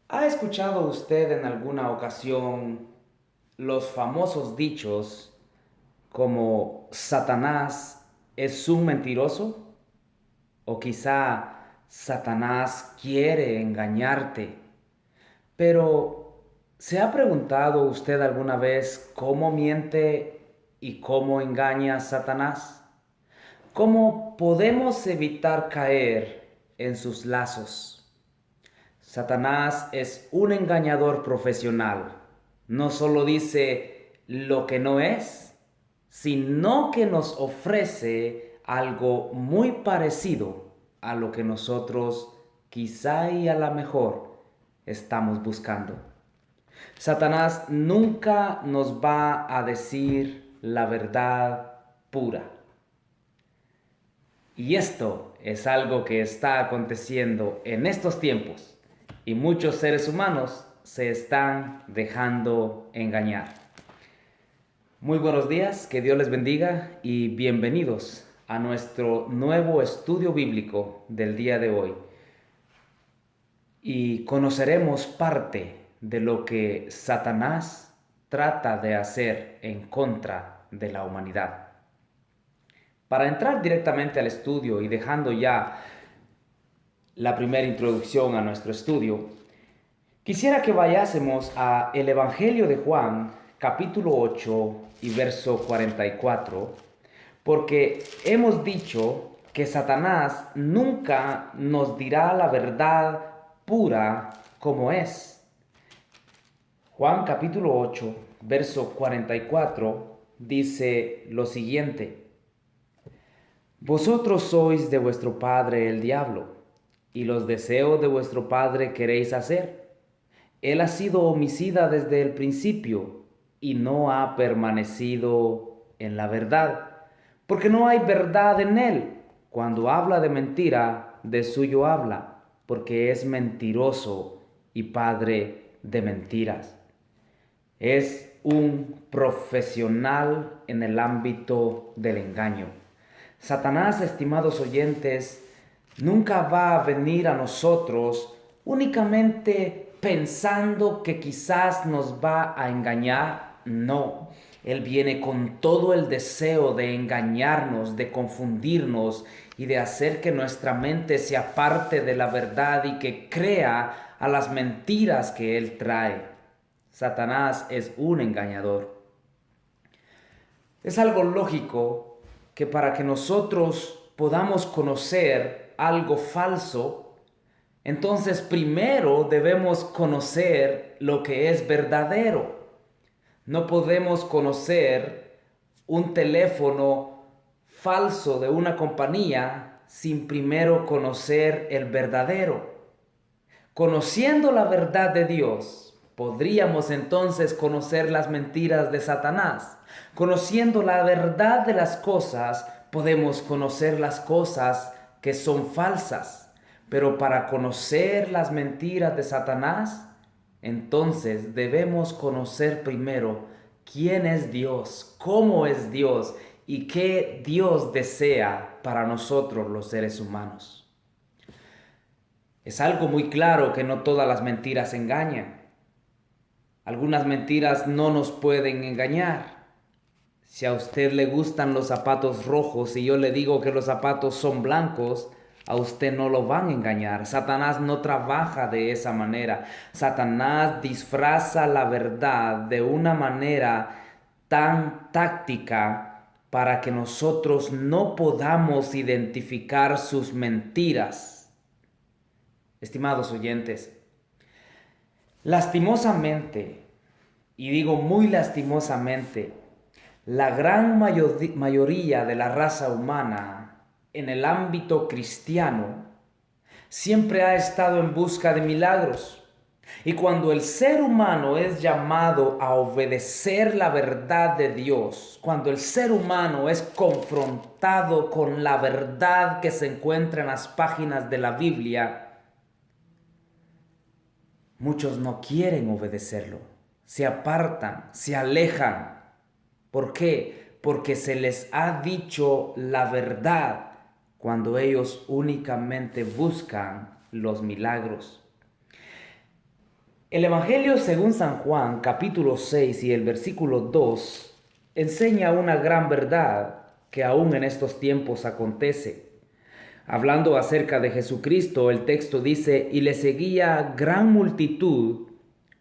¿Ha escuchado usted en alguna ocasión los famosos dichos como Satanás es un mentiroso? O quizá Satanás quiere engañarte. Pero, ¿se ha preguntado usted alguna vez cómo miente y cómo engaña a Satanás? ¿Cómo podemos evitar caer en sus lazos? Satanás es un engañador profesional. No solo dice lo que no es, sino que nos ofrece algo muy parecido a lo que nosotros quizá y a lo mejor estamos buscando. Satanás nunca nos va a decir la verdad pura. Y esto es algo que está aconteciendo en estos tiempos y muchos seres humanos se están dejando engañar. Muy buenos días, que Dios les bendiga y bienvenidos a nuestro nuevo estudio bíblico del día de hoy. Y conoceremos parte de lo que Satanás trata de hacer en contra de la humanidad. Para entrar directamente al estudio y dejando ya la primera introducción a nuestro estudio, quisiera que vayásemos a el Evangelio de Juan, capítulo 8 y verso 44, porque hemos dicho que Satanás nunca nos dirá la verdad pura como es. Juan capítulo 8, verso 44 dice lo siguiente: Vosotros sois de vuestro padre el diablo, y los deseos de vuestro padre queréis hacer. Él ha sido homicida desde el principio y no ha permanecido en la verdad, porque no hay verdad en él. Cuando habla de mentira, de suyo habla, porque es mentiroso y padre de mentiras. Es un profesional en el ámbito del engaño. Satanás, estimados oyentes, nunca va a venir a nosotros únicamente pensando que quizás nos va a engañar. No, Él viene con todo el deseo de engañarnos, de confundirnos y de hacer que nuestra mente se aparte de la verdad y que crea a las mentiras que Él trae. Satanás es un engañador. Es algo lógico que para que nosotros podamos conocer algo falso, entonces primero debemos conocer lo que es verdadero. No podemos conocer un teléfono falso de una compañía sin primero conocer el verdadero. Conociendo la verdad de Dios, podríamos entonces conocer las mentiras de Satanás. Conociendo la verdad de las cosas, podemos conocer las cosas que son falsas. Pero para conocer las mentiras de Satanás, entonces debemos conocer primero quién es Dios, cómo es Dios y qué Dios desea para nosotros los seres humanos. Es algo muy claro que no todas las mentiras engañan. Algunas mentiras no nos pueden engañar. Si a usted le gustan los zapatos rojos y yo le digo que los zapatos son blancos, a usted no lo van a engañar. Satanás no trabaja de esa manera. Satanás disfraza la verdad de una manera tan táctica para que nosotros no podamos identificar sus mentiras. Estimados oyentes, lastimosamente, y digo muy lastimosamente, la gran mayoría de la raza humana en el ámbito cristiano siempre ha estado en busca de milagros. Y cuando el ser humano es llamado a obedecer la verdad de Dios, cuando el ser humano es confrontado con la verdad que se encuentra en las páginas de la Biblia, muchos no quieren obedecerlo, se apartan, se alejan. ¿Por qué? Porque se les ha dicho la verdad cuando ellos únicamente buscan los milagros. El Evangelio según San Juan, capítulo 6 y el versículo 2, enseña una gran verdad que aún en estos tiempos acontece. Hablando acerca de Jesucristo, el texto dice, y le seguía gran multitud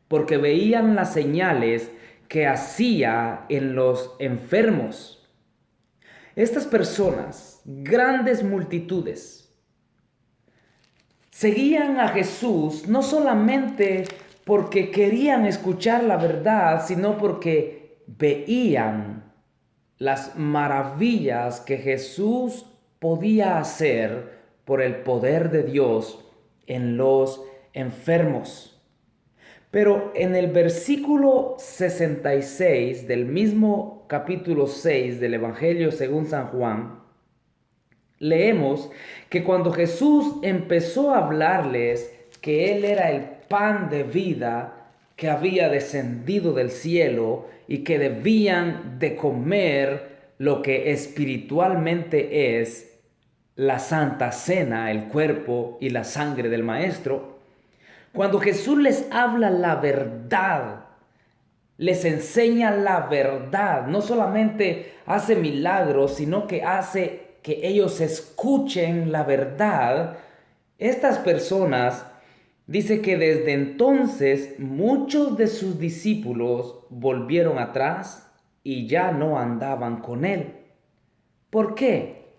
porque veían las señales que hacía en los enfermos. Estas personas, grandes multitudes, seguían a Jesús no solamente porque querían escuchar la verdad, sino porque veían las maravillas que Jesús podía hacer por el poder de Dios en los enfermos. Pero en el versículo 66 del mismo capítulo 6 del Evangelio según San Juan, leemos que cuando Jesús empezó a hablarles que Él era el pan de vida que había descendido del cielo y que debían de comer lo que espiritualmente es la Santa Cena, el cuerpo y la sangre del Maestro, cuando Jesús les habla la verdad, les enseña la verdad, no solamente hace milagros, sino que hace que ellos escuchen la verdad, estas personas, dice que desde entonces muchos de sus discípulos volvieron atrás y ya no andaban con él. ¿Por qué?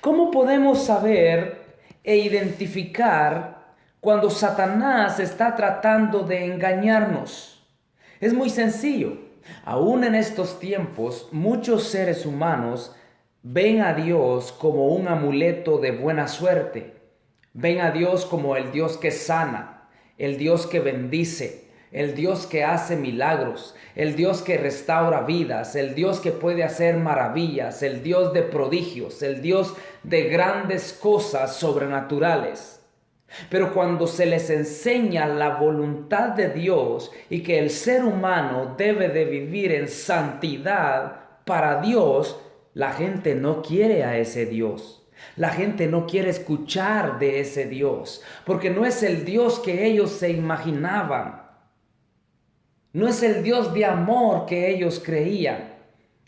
¿Cómo podemos saber e identificar cuando Satanás está tratando de engañarnos? Es muy sencillo. Aún en estos tiempos, muchos seres humanos ven a Dios como un amuleto de buena suerte. Ven a Dios como el Dios que sana, el Dios que bendice, el Dios que hace milagros, el Dios que restaura vidas, el Dios que puede hacer maravillas, el Dios de prodigios, el Dios de grandes cosas sobrenaturales. Pero cuando se les enseña la voluntad de Dios y que el ser humano debe de vivir en santidad para Dios, la gente no quiere a ese Dios. La gente no quiere escuchar de ese Dios, porque no es el Dios que ellos se imaginaban. No es el Dios de amor que ellos creían.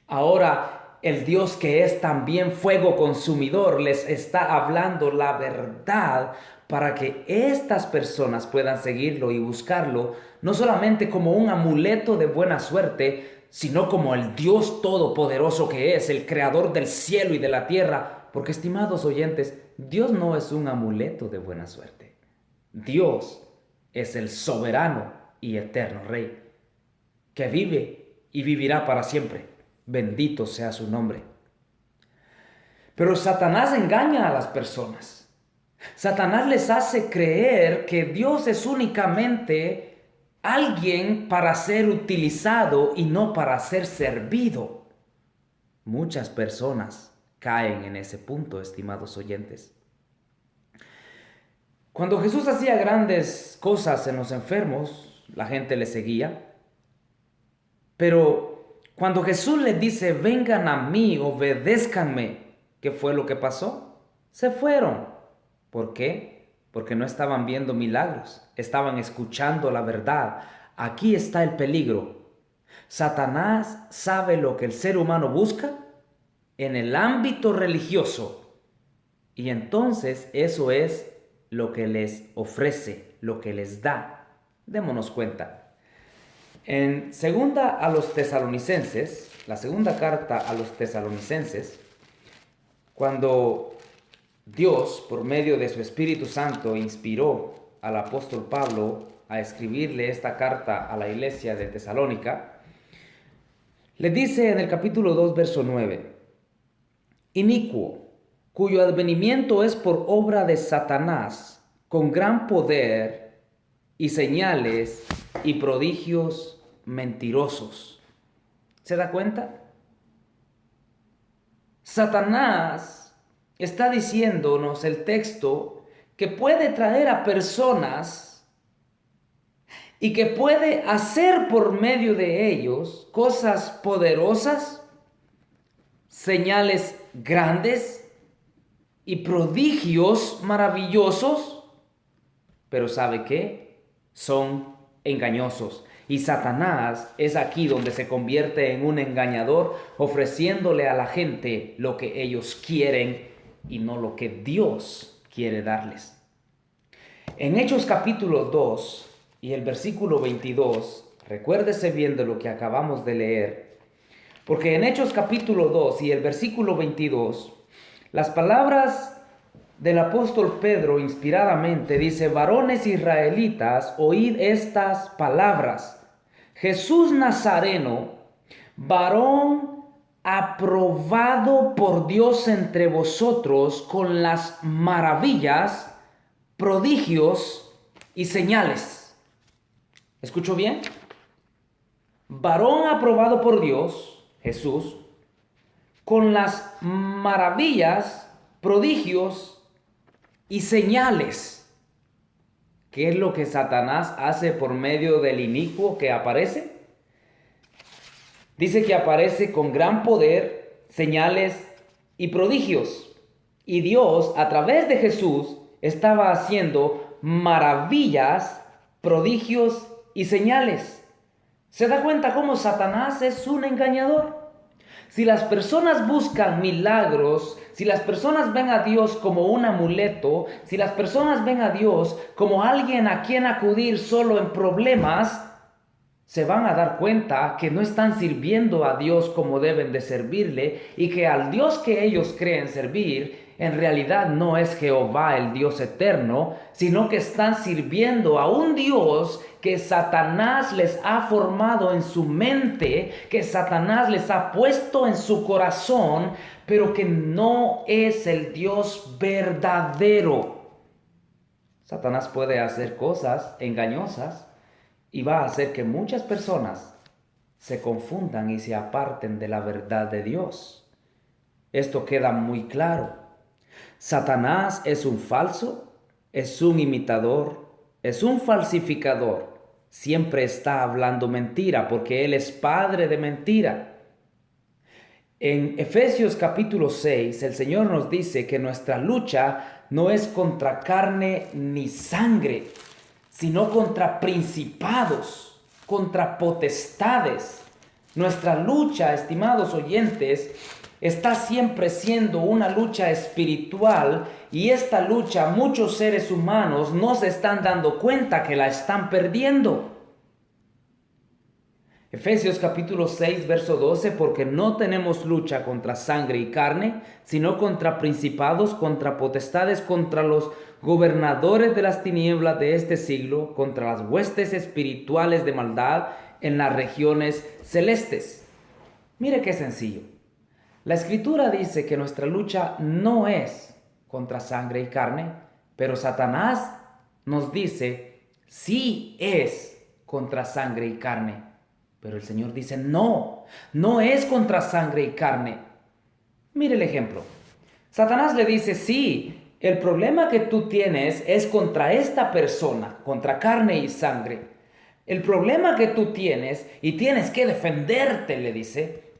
Ahora el Dios que es también fuego consumidor les está hablando la verdad para que estas personas puedan seguirlo y buscarlo, no solamente como un amuleto de buena suerte, sino como el Dios todopoderoso que es, el creador del cielo y de la tierra. Porque, estimados oyentes, Dios no es un amuleto de buena suerte. Dios es el soberano y eterno Rey, que vive y vivirá para siempre. Bendito sea su nombre. Pero Satanás engaña a las personas. Satanás les hace creer que Dios es únicamente alguien para ser utilizado y no para ser servido. Muchas personas caen en ese punto, estimados oyentes. Cuando Jesús hacía grandes cosas en los enfermos, la gente le seguía. Pero cuando Jesús les dice, vengan a mí, obedézcanme, ¿qué fue lo que pasó? Se fueron. ¿Por qué? Porque no estaban viendo milagros, estaban escuchando la verdad. Aquí está el peligro. Satanás sabe lo que el ser humano busca en el ámbito religioso. Y entonces eso es lo que les ofrece, lo que les da. Démonos cuenta. En segunda a los tesalonicenses, la segunda carta a los tesalonicenses, cuando Dios, por medio de su Espíritu Santo, inspiró al apóstol Pablo a escribirle esta carta a la iglesia de Tesalónica, le dice en el capítulo 2, verso 9, inicuo, cuyo advenimiento es por obra de Satanás, con gran poder y señales y prodigios mentirosos. ¿Se da cuenta? Satanás está diciéndonos el texto que puede traer a personas y que puede hacer por medio de ellos cosas poderosas, señales grandes y prodigios maravillosos, pero ¿sabe qué? Son engañosos. Y Satanás es aquí donde se convierte en un engañador, ofreciéndole a la gente lo que ellos quieren y no lo que Dios quiere darles. En Hechos capítulo 2 y el versículo 22, recuérdese bien de lo que acabamos de leer, porque en Hechos capítulo 2 y el versículo 22, las palabras del apóstol Pedro inspiradamente dice: varones israelitas, oíd estas palabras. Jesús Nazareno, varón aprobado por Dios entre vosotros con las maravillas, prodigios y señales. ¿Escuchó bien? Varón aprobado por Dios, Jesús, con las maravillas, prodigios y señales. ¿Qué es lo que Satanás hace por medio del inicuo que aparece? Dice que aparece con gran poder, señales y prodigios. Y Dios, a través de Jesús, estaba haciendo maravillas, prodigios y señales. ¿Se da cuenta cómo Satanás es un engañador? Si las personas buscan milagros, si las personas ven a Dios como un amuleto, si las personas ven a Dios como alguien a quien acudir solo en problemas, se van a dar cuenta que no están sirviendo a Dios como deben de servirle y que al Dios que ellos creen servir en realidad no es Jehová el Dios eterno, sino que están sirviendo a un Dios que Satanás les ha formado en su mente, que Satanás les ha puesto en su corazón, pero que no es el Dios verdadero. Satanás puede hacer cosas engañosas y va a hacer que muchas personas se confundan y se aparten de la verdad de Dios. Esto queda muy claro. Satanás es un falso, es un imitador, es un falsificador. Siempre está hablando mentira porque él es padre de mentira. En Efesios capítulo 6, el Señor nos dice que nuestra lucha no es contra carne ni sangre, sino contra principados, contra potestades. Nuestra lucha, estimados oyentes, está siempre siendo una lucha espiritual, y esta lucha muchos seres humanos no se están dando cuenta que la están perdiendo. Efesios capítulo 6, verso 12, porque no tenemos lucha contra sangre y carne, sino contra principados, contra potestades, contra los gobernadores de las tinieblas de este siglo, contra las huestes espirituales de maldad en las regiones celestes. Mire qué sencillo. La Escritura dice que nuestra lucha no es contra sangre y carne, pero Satanás nos dice sí es contra sangre y carne. Pero el Señor dice no, no es contra sangre y carne. Mire el ejemplo. Satanás le dice, sí, el problema que tú tienes es contra esta persona, contra carne y sangre. El problema que tú tienes y tienes que defenderte, le dice.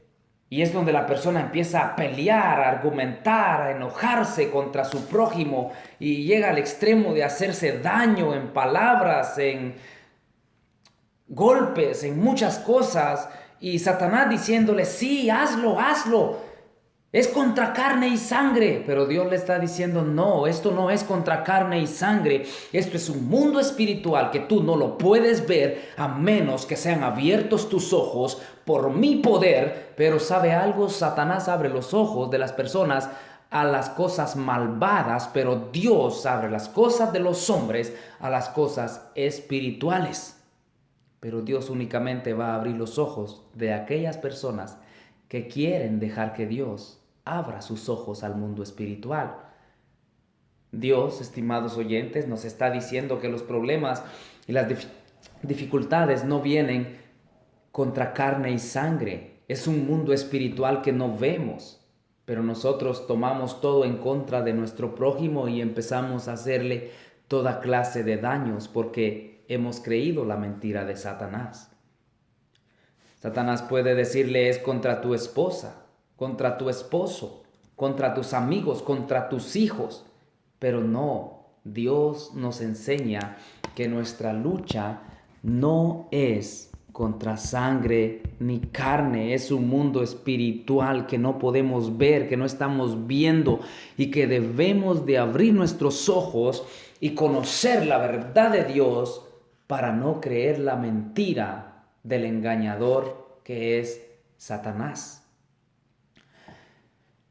Y es donde la persona empieza a pelear, a argumentar, a enojarse contra su prójimo y llega al extremo de hacerse daño en palabras, en golpes, en muchas cosas. Y Satanás diciéndole, sí, hazlo, hazlo. Es contra carne y sangre, pero Dios le está diciendo, no, esto no es contra carne y sangre. Esto es un mundo espiritual que tú no lo puedes ver a menos que sean abiertos tus ojos por mi poder. Pero ¿sabe algo? Satanás abre los ojos de las personas a las cosas malvadas, pero Dios abre las cosas de los hombres a las cosas espirituales. Pero Dios únicamente va a abrir los ojos de aquellas personas que quieren dejar que Dios abra sus ojos al mundo espiritual. Dios, estimados oyentes, nos está diciendo que los problemas y las dificultades no vienen contra carne y sangre. Es un mundo espiritual que no vemos, pero nosotros tomamos todo en contra de nuestro prójimo y empezamos a hacerle toda clase de daños porque hemos creído la mentira de Satanás. Satanás puede decirle es contra tu esposa, contra tu esposo, contra tus amigos, contra tus hijos. Pero no, Dios nos enseña que nuestra lucha no es contra sangre ni carne, es un mundo espiritual que no podemos ver, que no estamos viendo y que debemos de abrir nuestros ojos y conocer la verdad de Dios para no creer la mentira del engañador que es Satanás.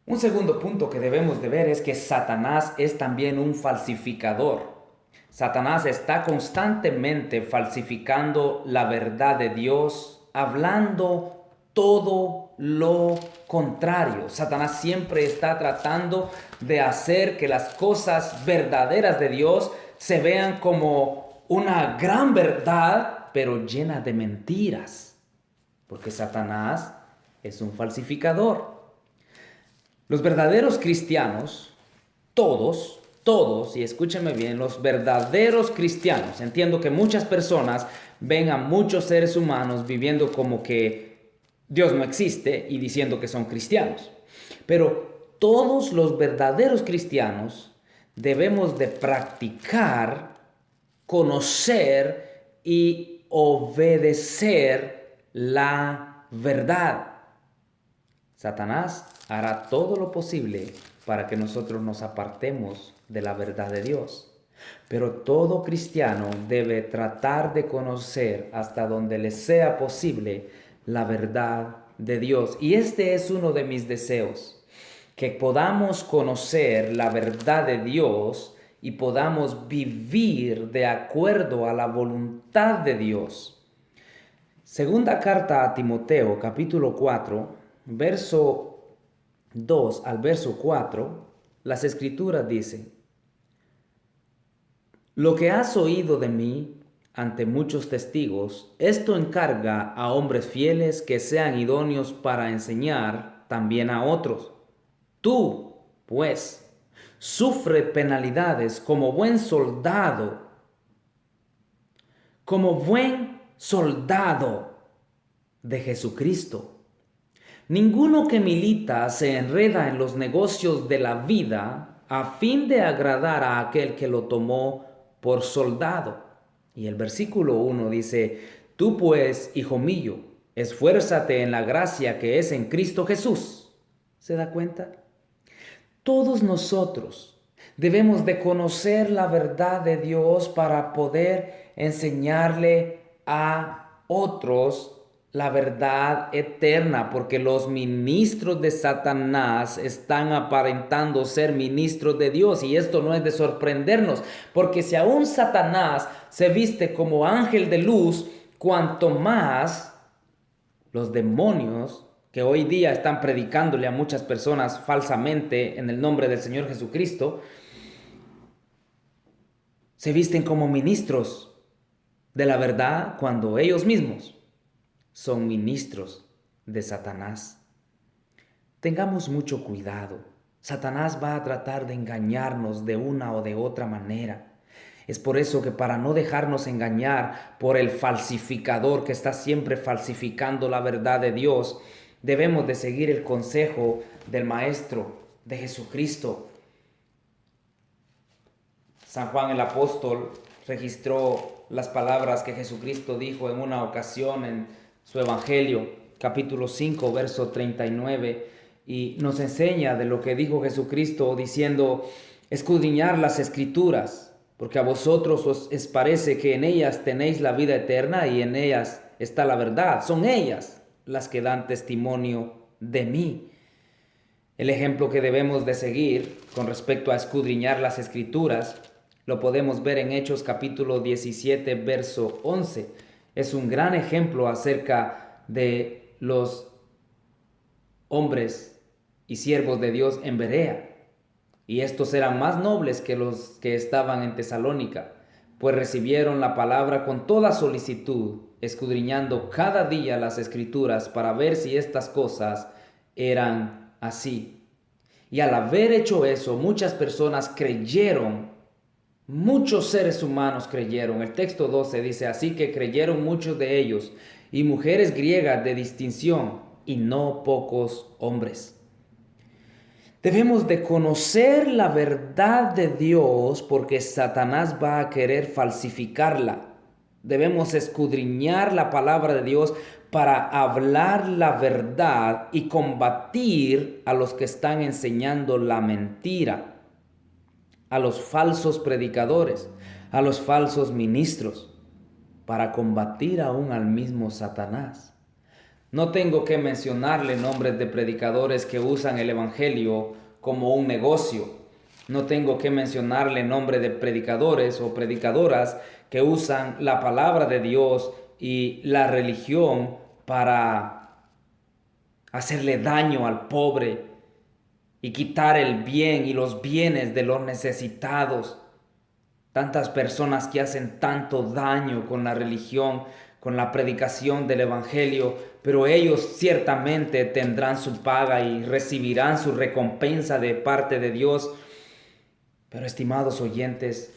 Un segundo punto que debemos de ver es que Satanás es también un falsificador. Satanás está constantemente falsificando la verdad de Dios, hablando todo lo contrario. Satanás siempre está tratando de hacer que las cosas verdaderas de Dios se vean como una gran verdad, pero llena de mentiras. Porque Satanás es un falsificador. Los verdaderos cristianos, todos, y escúchenme bien, los verdaderos cristianos, entiendo que muchas personas ven a muchos seres humanos viviendo como que Dios no existe y diciendo que son cristianos. Pero todos los verdaderos cristianos debemos de practicar, conocer y obedecer la verdad. Satanás hará todo lo posible para que nosotros nos apartemos de la verdad de Dios. Pero todo cristiano debe tratar de conocer hasta donde le sea posible la verdad de Dios. Y este es uno de mis deseos, que podamos conocer la verdad de Dios y podamos vivir de acuerdo a la voluntad de Dios. Segunda carta a Timoteo, capítulo 4, verso 2 al verso 4, las Escrituras dicen: lo que has oído de mí ante muchos testigos, esto encarga a hombres fieles que sean idóneos para enseñar también a otros. Tú, pues, sufre penalidades como buen soldado de Jesucristo. Ninguno que milita se enreda en los negocios de la vida a fin de agradar a aquel que lo tomó por soldado. Y el versículo 1 dice: tú pues, hijo mío, esfuérzate en la gracia que es en Cristo Jesús. ¿Se da cuenta? Todos nosotros debemos de conocer la verdad de Dios para poder enseñarle a otros la verdad eterna, porque los ministros de Satanás están aparentando ser ministros de Dios, y esto no es de sorprendernos, porque si aún Satanás se viste como ángel de luz, cuanto más los demonios que hoy día están predicándole a muchas personas falsamente en el nombre del Señor Jesucristo, se visten como ministros de la verdad cuando ellos mismos son ministros de Satanás. Tengamos mucho cuidado. Satanás va a tratar de engañarnos de una o de otra manera. Es por eso que, para no dejarnos engañar por el falsificador que está siempre falsificando la verdad de Dios, debemos de seguir el consejo del Maestro, de Jesucristo. San Juan el apóstol registró las palabras que Jesucristo dijo en una ocasión en su Evangelio, capítulo 5, verso 39, y nos enseña de lo que dijo Jesucristo, diciendo: escudriñar las Escrituras, porque a vosotros os parece que en ellas tenéis la vida eterna y en ellas está la verdad. Son ellas las que dan testimonio de mí. El ejemplo que debemos de seguir con respecto a escudriñar las Escrituras lo podemos ver en Hechos capítulo 17, verso 11. Es un gran ejemplo acerca de los hombres y siervos de Dios en Berea. Y estos eran más nobles que los que estaban en Tesalónica, pues recibieron la palabra con toda solicitud, escudriñando cada día las Escrituras para ver si estas cosas eran así. Y al haber hecho eso, muchas personas creyeron. Muchos seres humanos creyeron. El texto 12 dice: así que creyeron muchos de ellos, y mujeres griegas de distinción, y no pocos hombres. Debemos de conocer la verdad de Dios, porque Satanás va a querer falsificarla. Debemos escudriñar la palabra de Dios para hablar la verdad y combatir a los que están enseñando la mentira, a los falsos predicadores, a los falsos ministros, para combatir aún al mismo Satanás. No tengo que mencionarle nombres de predicadores que usan el evangelio como un negocio. No tengo que mencionarle nombre de predicadores o predicadoras que usan la palabra de Dios y la religión para hacerle daño al pobre y quitar el bien y los bienes de los necesitados. Tantas personas que hacen tanto daño con la religión, con la predicación del evangelio, pero ellos ciertamente tendrán su paga y recibirán su recompensa de parte de Dios. Pero estimados oyentes,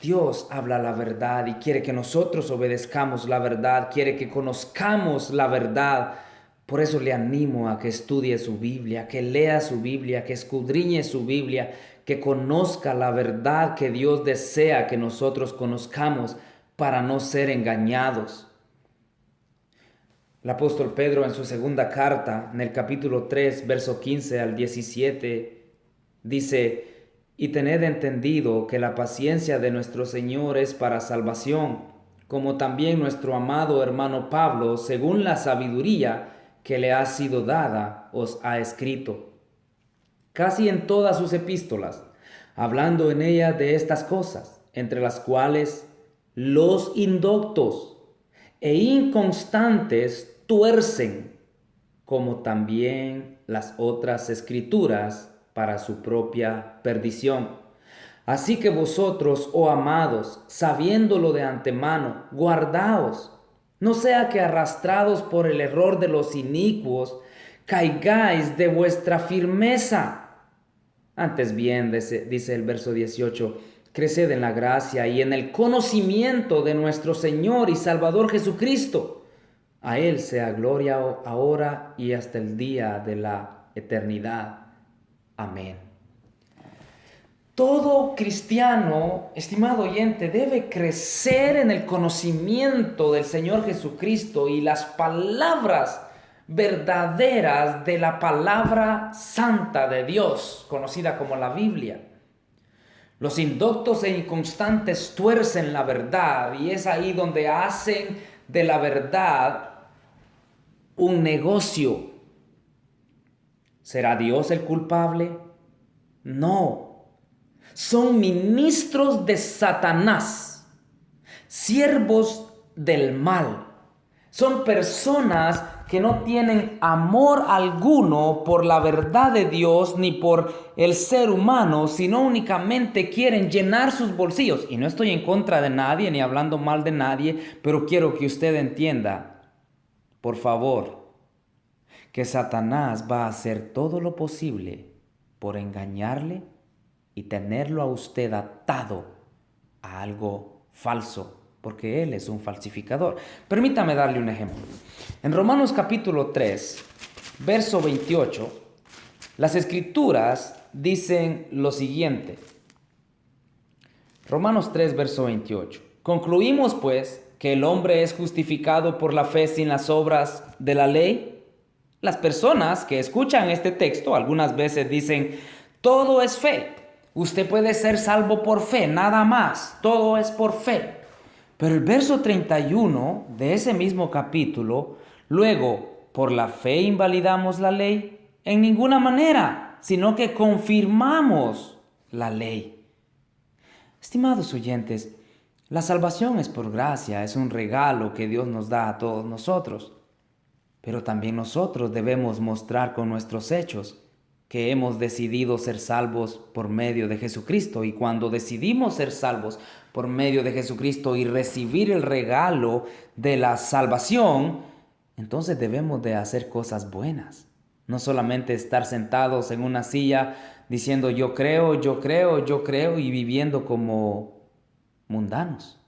Dios habla la verdad y quiere que nosotros obedezcamos la verdad, quiere que conozcamos la verdad. Por eso le animo a que estudie su Biblia, que lea su Biblia, que escudriñe su Biblia, que conozca la verdad que Dios desea que nosotros conozcamos para no ser engañados. El apóstol Pedro en su segunda carta, en el capítulo 3, verso 15 al 17, dice: y tened entendido que la paciencia de nuestro Señor es para salvación, como también nuestro amado hermano Pablo, según la sabiduría que le ha sido dada, os ha escrito. Casi en todas sus epístolas, hablando en ellas de estas cosas, entre las cuales los indoctos e inconstantes tuercen, como también las otras escrituras, para su propia perdición. Así que vosotros, oh amados, sabiéndolo de antemano, guardaos, no sea que arrastrados por el error de los inicuos, caigáis de vuestra firmeza. Antes bien, dice el verso 18, creced en la gracia y en el conocimiento de nuestro Señor y Salvador Jesucristo. A Él sea gloria ahora y hasta el día de la eternidad. Amén. Todo cristiano, estimado oyente, debe crecer en el conocimiento del Señor Jesucristo y las palabras verdaderas de la palabra santa de Dios, conocida como la Biblia. Los indoctos e inconstantes tuercen la verdad y es ahí donde hacen de la verdad un negocio. ¿Será Dios el culpable? No. Son ministros de Satanás, siervos del mal. Son personas que no tienen amor alguno por la verdad de Dios ni por el ser humano, sino únicamente quieren llenar sus bolsillos. Y no estoy en contra de nadie ni hablando mal de nadie, pero quiero que usted entienda, por favor, que Satanás va a hacer todo lo posible por engañarle y tenerlo a usted atado a algo falso, porque él es un falsificador. Permítame darle un ejemplo. En Romanos capítulo 3, verso 28, las Escrituras dicen lo siguiente. Romanos 3, verso 28. Concluimos, pues, que el hombre es justificado por la fe sin las obras de la ley. Las personas que escuchan este texto algunas veces dicen, todo es fe. Usted puede ser salvo por fe, nada más. Todo es por fe. Pero el verso 31 de ese mismo capítulo, luego, ¿por la fe invalidamos la ley? En ninguna manera, sino que confirmamos la ley. Estimados oyentes, la salvación es por gracia, es un regalo que Dios nos da a todos nosotros. Pero también nosotros debemos mostrar con nuestros hechos que hemos decidido ser salvos por medio de Jesucristo. Y cuando decidimos ser salvos por medio de Jesucristo y recibir el regalo de la salvación, entonces debemos de hacer cosas buenas. No solamente estar sentados en una silla diciendo yo creo, yo creo, yo creo y viviendo como mundanos.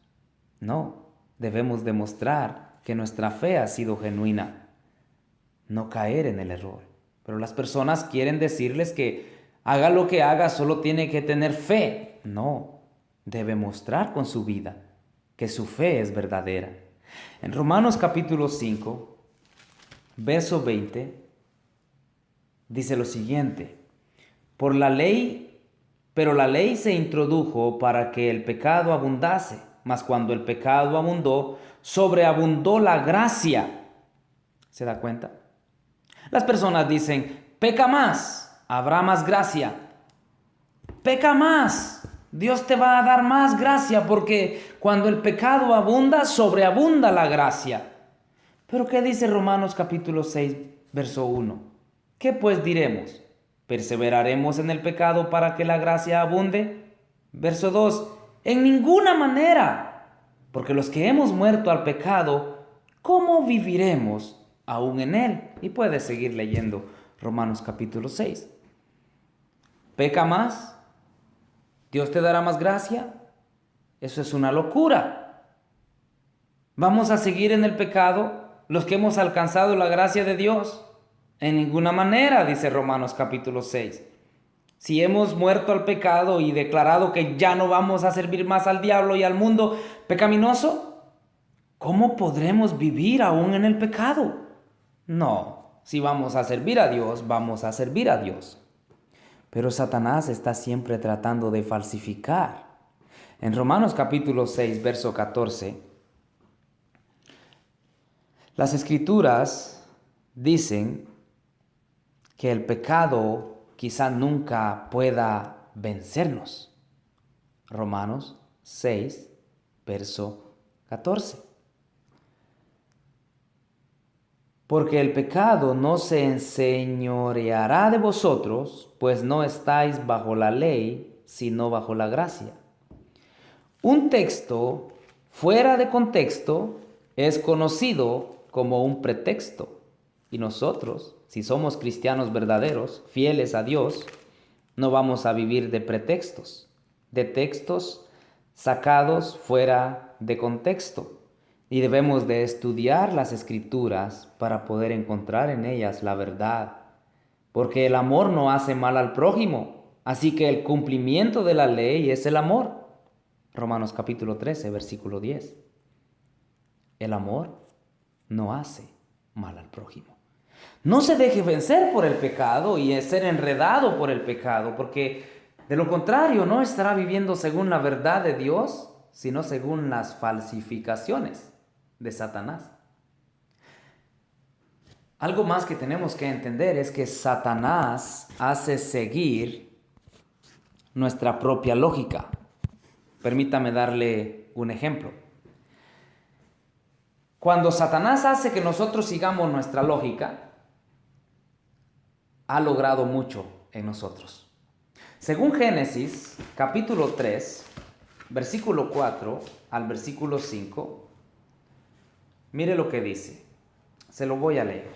No, debemos demostrar que nuestra fe ha sido genuina. No caer en el error. Pero las personas quieren decirles que haga lo que haga, solo tiene que tener fe. No, debe mostrar con su vida que su fe es verdadera. En Romanos capítulo 5, verso 20, dice lo siguiente: pero la ley se introdujo para que el pecado abundase, mas cuando el pecado abundó, sobreabundó la gracia. ¿Se da cuenta? Las personas dicen, peca más, habrá más gracia. Peca más, Dios te va a dar más gracia, porque cuando el pecado abunda, sobreabunda la gracia. Pero ¿qué dice Romanos capítulo 6, verso 1? ¿Qué pues diremos? ¿Perseveraremos en el pecado para que la gracia abunde? Verso 2, en ninguna manera, porque los que hemos muerto al pecado, ¿cómo viviremos aún en él? Y puedes seguir leyendo Romanos capítulo 6. ¿Peca más? ¿Dios te dará más gracia? Eso es una locura. ¿Vamos a seguir en el pecado los que hemos alcanzado la gracia de Dios? En ninguna manera, dice Romanos capítulo 6. Si hemos muerto al pecado y declarado que ya no vamos a servir más al diablo y al mundo pecaminoso, ¿cómo podremos vivir aún en el pecado? No, si vamos a servir a Dios, vamos a servir a Dios. Pero Satanás está siempre tratando de falsificar. En Romanos capítulo 6, verso 14, las Escrituras dicen que el pecado quizá nunca pueda vencernos. Romanos 6, verso 14. Porque el pecado no se enseñoreará de vosotros, pues no estáis bajo la ley, sino bajo la gracia. Un texto fuera de contexto es conocido como un pretexto. Y nosotros, si somos cristianos verdaderos, fieles a Dios, no vamos a vivir de pretextos, de textos sacados fuera de contexto. Y debemos de estudiar las Escrituras para poder encontrar en ellas la verdad. Porque el amor no hace mal al prójimo, así que el cumplimiento de la ley es el amor. Romanos capítulo 13, versículo 10. El amor no hace mal al prójimo. No se deje vencer por el pecado y ser enredado por el pecado, porque de lo contrario no estará viviendo según la verdad de Dios, sino según las falsificaciones de Satanás. Algo más que tenemos que entender es que Satanás hace seguir nuestra propia lógica. Permítame darle un ejemplo. Cuando Satanás hace que nosotros sigamos nuestra lógica, ha logrado mucho en nosotros. Según Génesis, capítulo 3, versículo 4 al versículo 5, mire lo que dice. Se lo voy a leer.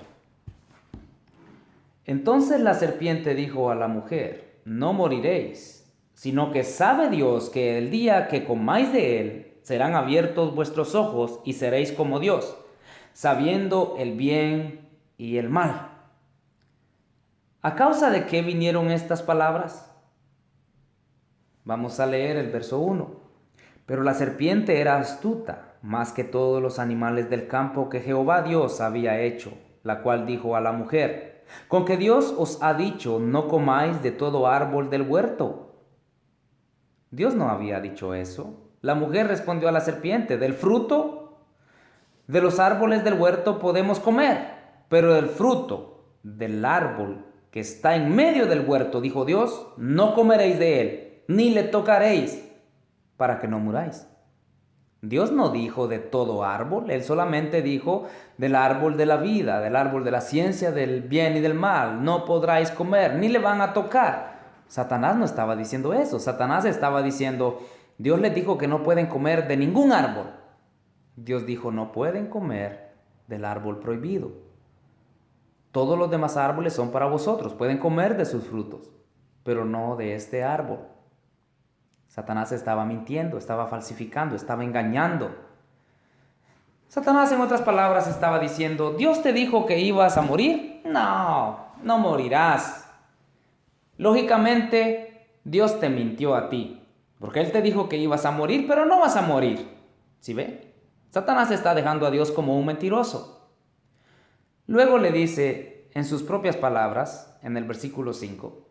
Entonces la serpiente dijo a la mujer, no moriréis, sino que sabe Dios que el día que comáis de él, serán abiertos vuestros ojos y seréis como Dios, sabiendo el bien y el mal. ¿A causa de qué vinieron estas palabras? Vamos a leer el verso 1. Pero la serpiente era astuta, más que todos los animales del campo que Jehová Dios había hecho, la cual dijo a la mujer, ¿con que Dios os ha dicho, no comáis de todo árbol del huerto? Dios no había dicho eso. La mujer respondió a la serpiente, del fruto de los árboles del huerto podemos comer, pero del fruto del árbol que está en medio del huerto, dijo Dios, no comeréis de él, ni le tocaréis, para que no muráis. Dios no dijo de todo árbol, Él solamente dijo del árbol de la vida, del árbol de la ciencia, del bien y del mal. No podráis comer, ni le van a tocar. Satanás no estaba diciendo eso. Satanás estaba diciendo, Dios les dijo que no pueden comer de ningún árbol. Dios dijo, no pueden comer del árbol prohibido. Todos los demás árboles son para vosotros, pueden comer de sus frutos, pero no de este árbol. Satanás estaba mintiendo, estaba falsificando, estaba engañando. Satanás, en otras palabras, estaba diciendo, ¿Dios te dijo que ibas a morir? No, no morirás. Lógicamente, Dios te mintió a ti, porque Él te dijo que ibas a morir, pero no vas a morir. ¿Sí ve? Satanás está dejando a Dios como un mentiroso. Luego le dice en sus propias palabras, en el versículo 5,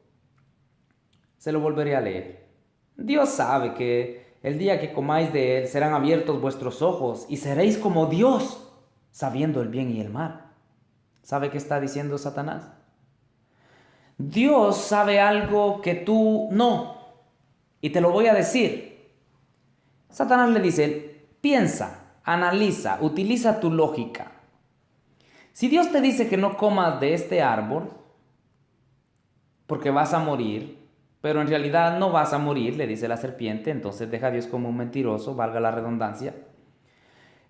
se lo volveré a leer. Dios sabe que el día que comáis de él serán abiertos vuestros ojos y seréis como Dios, sabiendo el bien y el mal. ¿Sabe qué está diciendo Satanás? Dios sabe algo que tú no, y te lo voy a decir. Satanás le dice, piensa, analiza, utiliza tu lógica. Si Dios te dice que no comas de este árbol, porque vas a morir, pero en realidad no vas a morir, le dice la serpiente, entonces deja a Dios como un mentiroso, valga la redundancia.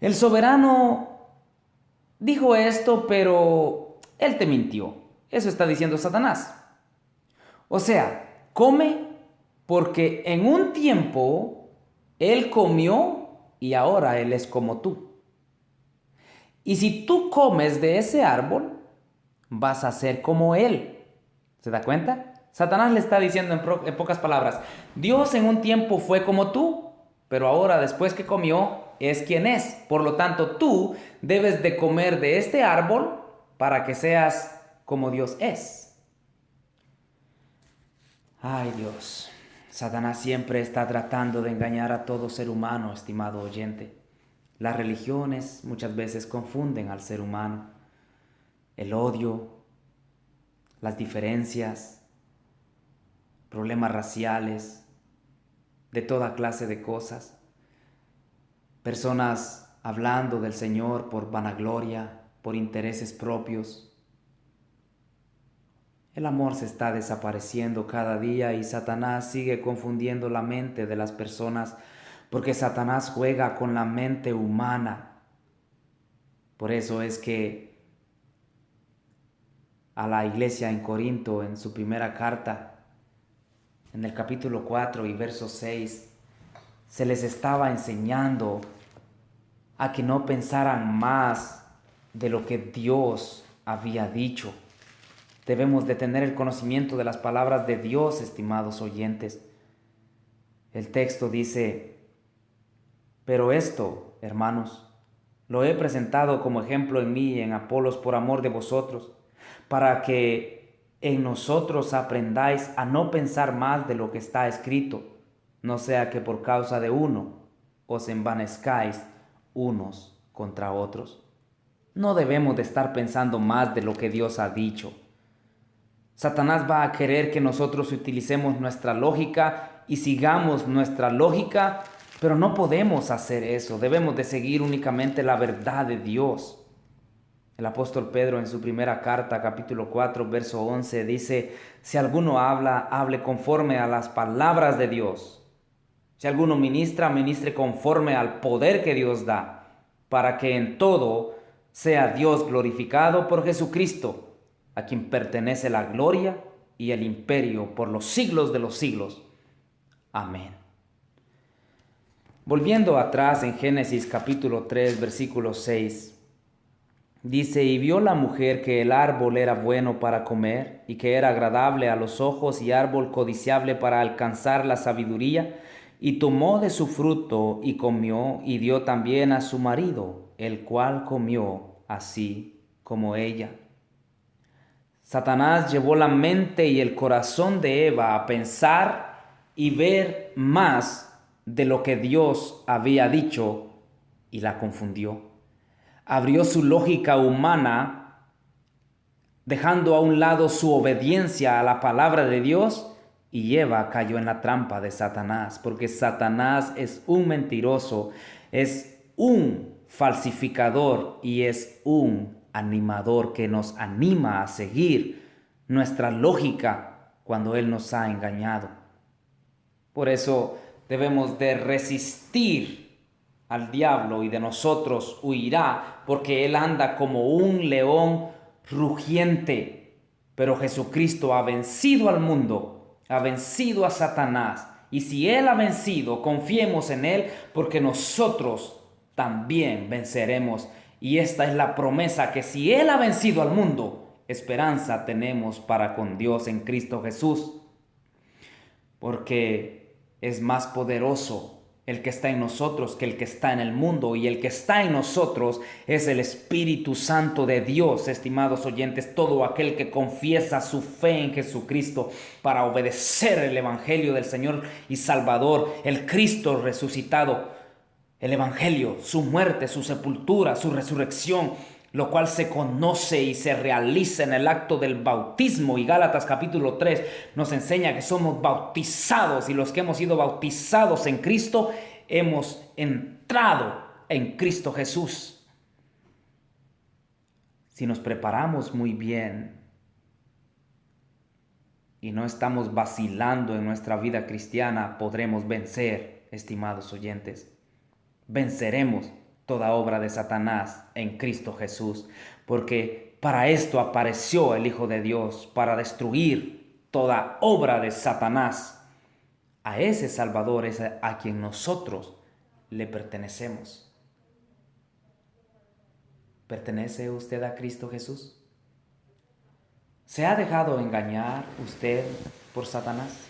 El soberano dijo esto, pero él te mintió. Eso está diciendo Satanás. O sea, come porque en un tiempo él comió y ahora él es como tú. Y si tú comes de ese árbol, vas a ser como él. ¿Se da cuenta? Satanás le está diciendo en pocas palabras, Dios en un tiempo fue como tú, pero ahora después que comió es quien es. Por lo tanto, tú debes de comer de este árbol para que seas como Dios es. Ay Dios, Satanás siempre está tratando de engañar a todo ser humano, estimado oyente. Las religiones muchas veces confunden al ser humano. El odio, las diferencias, problemas raciales, de toda clase de cosas. Personas hablando del Señor por vanagloria, por intereses propios. El amor se está desapareciendo cada día y Satanás sigue confundiendo la mente de las personas porque Satanás juega con la mente humana. Por eso es que a la iglesia en Corinto, en su primera carta, en el capítulo 4 y verso 6, se les estaba enseñando a que no pensaran más de lo que Dios había dicho. Debemos de tener el conocimiento de las palabras de Dios, estimados oyentes. El texto dice, pero esto, hermanos, lo he presentado como ejemplo en mí y en Apolos por amor de vosotros, para que en nosotros aprendáis a no pensar más de lo que está escrito, no sea que por causa de uno os envanezcáis unos contra otros. No debemos de estar pensando más de lo que Dios ha dicho. Satanás va a querer que nosotros utilicemos nuestra lógica y sigamos nuestra lógica, pero no podemos hacer eso. Debemos de seguir únicamente la verdad de Dios. El apóstol Pedro en su primera carta, capítulo 4, verso 11, dice, si alguno habla, hable conforme a las palabras de Dios. Si alguno ministra, ministre conforme al poder que Dios da, para que en todo sea Dios glorificado por Jesucristo, a quien pertenece la gloria y el imperio por los siglos de los siglos. Amén. Volviendo atrás en Génesis capítulo 3, versículo 6, dice, y vio la mujer que el árbol era bueno para comer y que era agradable a los ojos y árbol codiciable para alcanzar la sabiduría, y tomó de su fruto y comió y dio también a su marido, el cual comió así como ella. Satanás llevó la mente y el corazón de Eva a pensar y ver más de lo que Dios había dicho y la confundió. Abrió su lógica humana, dejando a un lado su obediencia a la palabra de Dios, y Eva cayó en la trampa de Satanás, porque Satanás es un mentiroso, es un falsificador y es un animador que nos anima a seguir nuestra lógica cuando Él nos ha engañado. Por eso debemos de resistir al diablo y de nosotros huirá, porque Él anda como un león rugiente. Pero Jesucristo ha vencido al mundo, ha vencido a Satanás. Y si Él ha vencido, confiemos en Él, porque nosotros también venceremos. Y esta es la promesa, que si Él ha vencido al mundo, esperanza tenemos para con Dios en Cristo Jesús. Porque es más poderoso el que está en nosotros que el que está en el mundo, y el que está en nosotros es el Espíritu Santo de Dios, estimados oyentes. Todo aquel que confiesa su fe en Jesucristo para obedecer el Evangelio del Señor y Salvador, el Cristo resucitado, el Evangelio, su muerte, su sepultura, su resurrección, lo cual se conoce y se realiza en el acto del bautismo. Y Gálatas capítulo 3 nos enseña que somos bautizados, y los que hemos sido bautizados en Cristo hemos entrado en Cristo Jesús. Si nos preparamos muy bien y no estamos vacilando en nuestra vida cristiana, podremos vencer, estimados oyentes. Venceremos toda obra de Satanás en Cristo Jesús, porque para esto apareció el Hijo de Dios, para destruir toda obra de Satanás. A ese Salvador es a quien nosotros le pertenecemos. ¿Pertenece usted a Cristo Jesús? ¿Se ha dejado engañar usted por Satanás?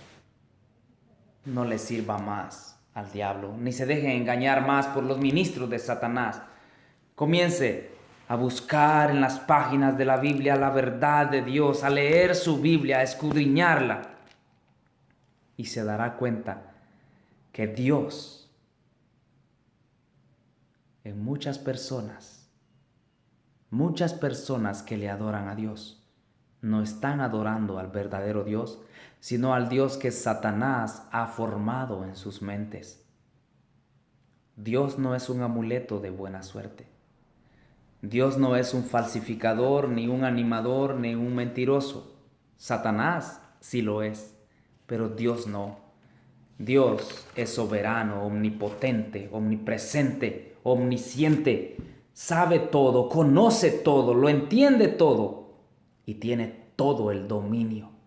No le sirva más al diablo, ni se deje engañar más por los ministros de Satanás. Comience a buscar en las páginas de la Biblia la verdad de Dios, a leer su Biblia, a escudriñarla, y se dará cuenta que Dios en muchas personas que le adoran a Dios, no están adorando al verdadero Dios, sino al Dios que Satanás ha formado en sus mentes. Dios no es un amuleto de buena suerte. Dios no es un falsificador, ni un animador, ni un mentiroso. Satanás sí lo es, pero Dios no. Dios es soberano, omnipotente, omnipresente, omnisciente. Sabe todo, conoce todo, lo entiende todo y tiene todo el dominio.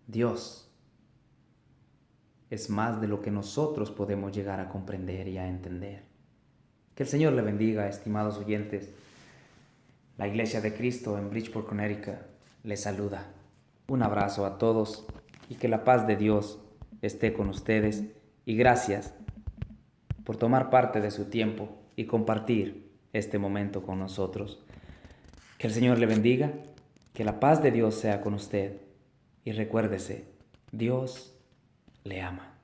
Dios es más de lo que nosotros podemos llegar a comprender y a entender. Que el Señor le bendiga, estimados oyentes. La Iglesia de Cristo en Bridgeport, Connecticut, les saluda. Un abrazo a todos y que la paz de Dios esté con ustedes. Y gracias por tomar parte de su tiempo y compartir este momento con nosotros. Que el Señor le bendiga, que la paz de Dios sea con usted. Y recuérdese, Dios le ama.